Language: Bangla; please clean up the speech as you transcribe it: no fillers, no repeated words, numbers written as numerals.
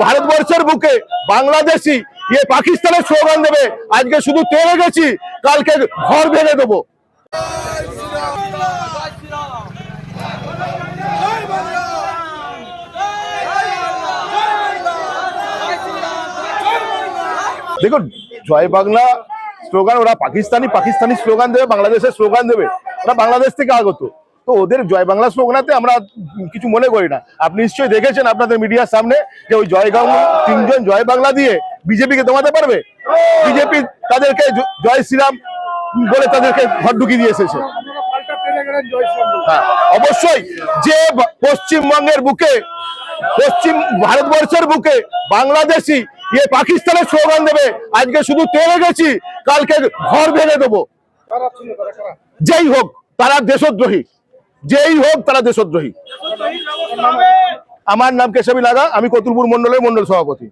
ভারতবর্ষের বুকে বাংলাদেশি পাকিস্তানের স্লোগান দেবে, আজকে শুধু তেড়ে গেছি, কালকে ঘর ভেঙে দেবো। দেখুন, জয় বাংলা স্লোগান ওরা পাকিস্তানি স্লোগান দেবে, বাংলাদেশের স্লোগান দেবে, ওরা বাংলাদেশ থেকে আগত। তো ওদের জয় বাংলা স্লোগানাতে আমরা কিছু মনে করি না। আপনি নিশ্চয়ই দেখেছেন আপনাদের মিডিয়ার সামনে যে ওই তিনজন জয় বাংলা দিয়ে বিজেপিকে দমাতে পারবে? বিজেপি তাদেরকে জয় শ্রীরাম বলে তাদেরকে ঘর ঢুকিয়ে দিয়ে এসেছে। হ্যাঁ, অবশ্যই যে পশ্চিমবঙ্গের বুকে, পশ্চিম ভারতবর্ষের বুকে বাংলাদেশি পাকিস্তানের স্লোগান দেবে, আজকে শুধু তেড়ে গেছি, কালকে ঘর ভেঙে দেবো। যেই হোক তারা দেশদ্রোহী, যেই হোক তারা দেশদ্রোহী। আমার নাম কেশবী লাগা, আমি কতুলপুর মন্ডলের মন্ডল সভাপতি।